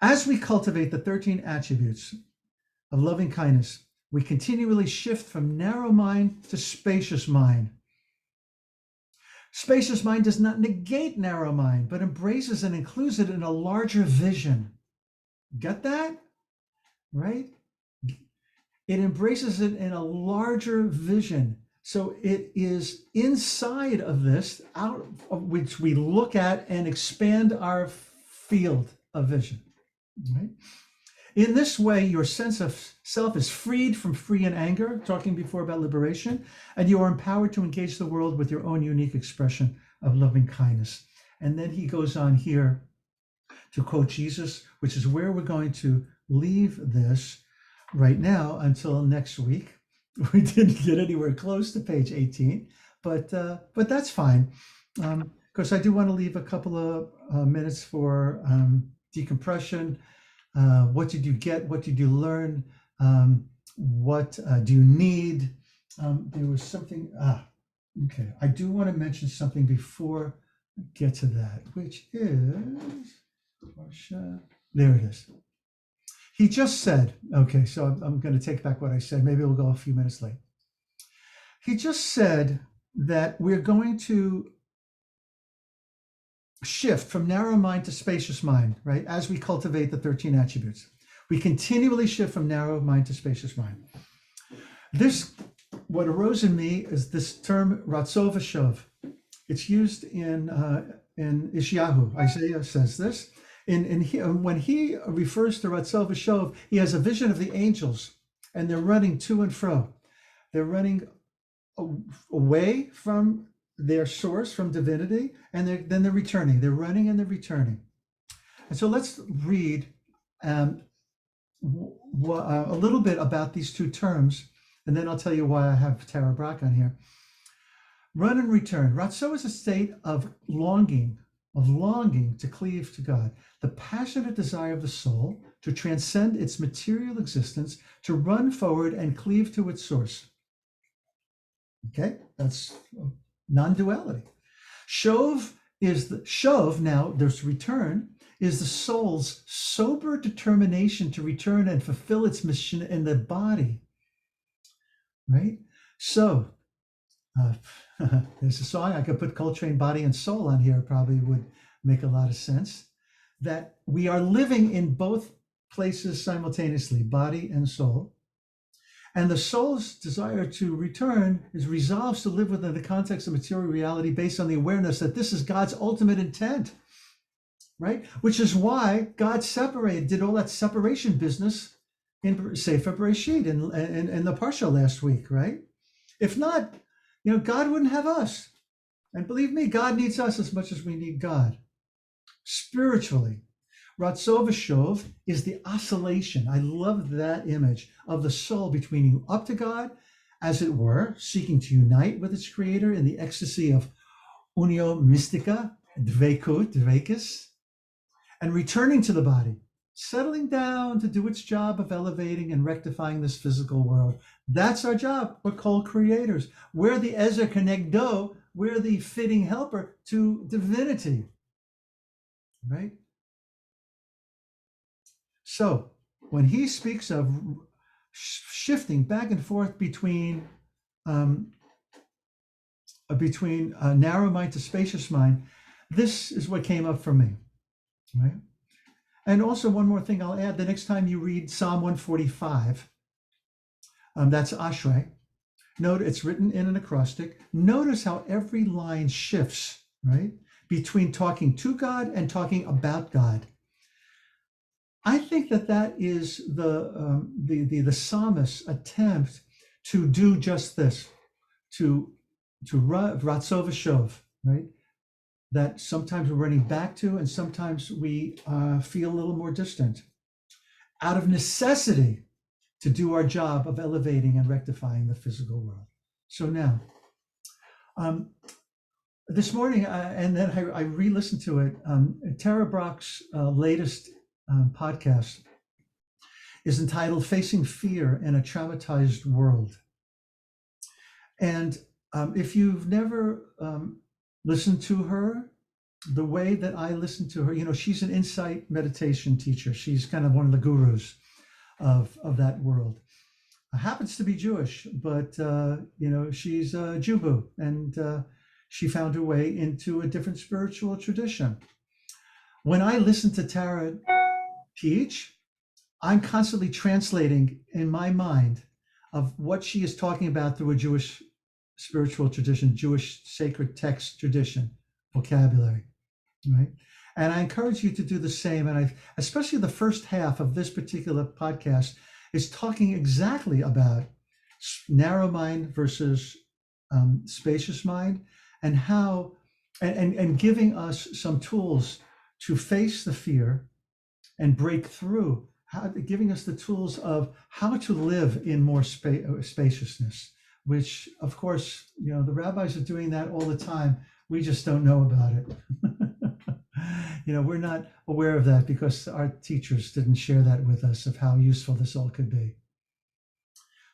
As we cultivate the 13 attributes of loving kindness, we continually shift from narrow mind to spacious mind. Spacious mind does not negate narrow mind, but embraces and includes it in a larger vision. Get that? Right? It embraces it in a larger vision. So it is inside of this, out of which we look at and expand our field of vision. Right? In this way, your sense of self is freed from fear and anger, talking before about liberation, and you are empowered to engage the world with your own unique expression of loving kindness. And then he goes on here to quote Jesus, which is where we're going to leave this right now until next week. We didn't get anywhere close to page 18, but that's fine, because I do want to leave a couple of minutes for decompression. What did you get? What did you learn? What do you need? There was something. Okay. I do want to mention something before I get to that, which is, there it is. He just said, okay, so I'm going to take back what I said. Maybe we'll go a few minutes late. He just said that we're going to shift from narrow mind to spacious mind, right? As we cultivate the 13 attributes, we continually shift from narrow mind to spacious mind. This, what arose in me is this term ratzov v'shov. It's used in Ishayahu. Isaiah says this. When he refers to ratzov v'shov, he has a vision of the angels, and they're running to and fro. They're running away from their source, from divinity, and then they're returning. They're running and they're returning. And so let's read a little bit about these two terms, and then I'll tell you why I have Tara Brock on here. Run and return. Ratzo is a state of longing to cleave to God, the passionate desire of the soul to transcend its material existence, to run forward and cleave to its source. Okay, that's non-duality. Shov is the shov, now there's return, is the soul's sober determination to return and fulfill its mission in the body. Right? So, there's a song, I could put Coltrane Body and Soul on here, probably would make a lot of sense. That we are living in both places simultaneously, body and soul. And the soul's desire to return is resolves to live within the context of material reality based on the awareness that this is God's ultimate intent, right? Which is why God did all that separation business in Sefer Bereshit in the Parsha last week, right? If not, God wouldn't have us. And believe me, God needs us as much as we need God. Spiritually, Ratzov v'shov is the oscillation. I love that image of the soul between you up to God, as it were, seeking to unite with its creator in the ecstasy of unio mystica, dvekis, and returning to the body, settling down to do its job of elevating and rectifying this physical world. That's our job. We're called creators. We're the Ezer Kenegdo. We're the fitting helper to divinity, right? So when he speaks of shifting back and forth between narrow mind to spacious mind, this is what came up for me, right? And also one more thing I'll add, the next time you read Psalm 145, that's Ashrei, note it's written in an acrostic. Notice how every line shifts, right? Between talking to God and talking about God. I think that is the psalmist's attempt to do just this, to ratzov v'shov, right? That sometimes we're running back to, and sometimes we feel a little more distant, out of necessity to do our job of elevating and rectifying the physical world. So now, this morning, and then I re-listened to it, Tara Brock's latest podcast is entitled Facing Fear in a Traumatized World. And if you've never listened to her, the way that I listen to her, she's an insight meditation teacher. She's kind of one of the gurus of that world. Happens to be Jewish, but she's a Jubu, and she found her way into a different spiritual tradition. When I listen to Tara teach, I'm constantly translating in my mind of what she is talking about through a Jewish spiritual tradition, Jewish sacred text tradition, vocabulary, right? And I encourage you to do the same. And especially the first half of this particular podcast is talking exactly about narrow mind versus spacious mind, and how, and giving us some tools to face the fear and break through, giving us the tools of how to live in more spaciousness, which of course, the rabbis are doing that all the time. We just don't know about it. We're not aware of that because our teachers didn't share that with us, of how useful this all could be.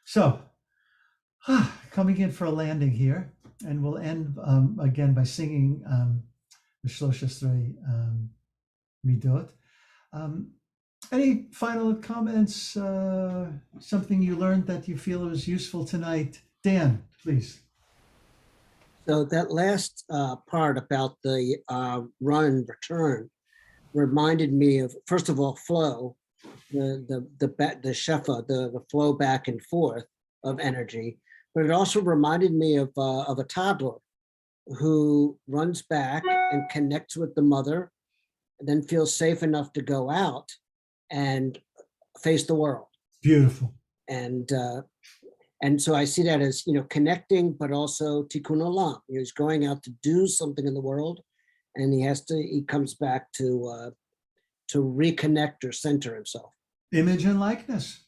So, coming in for a landing here, and we'll end again by singing the Shlosh Esrei Midot. Any final comments? Something you learned that you feel was useful tonight? Dan, please. So that last part about the run and return reminded me of, first of all, flow, the shefa, the flow back and forth of energy. But it also reminded me of a toddler who runs back and connects with the mother, and then feels safe enough to go out and face the world. Beautiful. And so I see that as, connecting, but also tikkun olam. He's going out to do something in the world, and he comes back to reconnect or center himself. Image and likeness.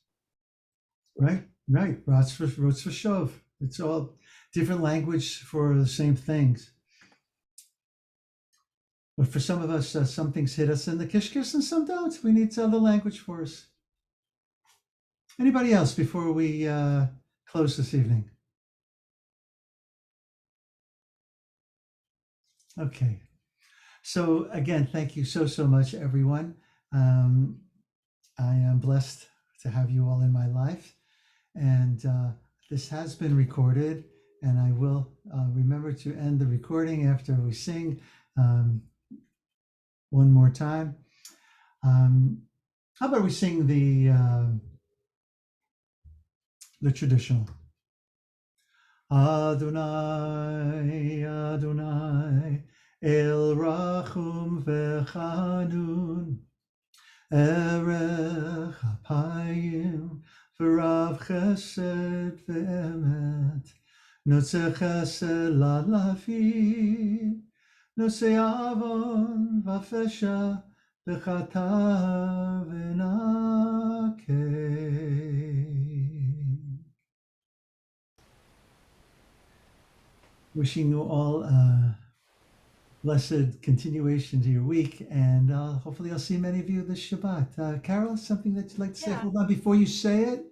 Right. Roots for shov. It's all different language for the same things. But for some of us, some things hit us in the kishkis and some don't. We need other language for us. Anybody else before we close this evening? Okay. So again, thank you so much, everyone. I am blessed to have you all in my life. And this has been recorded, and I will remember to end the recording after we sing one more time. How about we sing the traditional? Adonai, Adonai, El Rachum Vechanun, Erech Apayim, V'rav Chesed V'emet, Notze Chesed La'lavim, Notze Avon V'fesha, V'chata V'nakeh. Wishing you all a blessed continuation to your week, and hopefully I'll see many of you this Shabbat. Carol, something that you'd like to say? Yeah. Hold on, before you say it,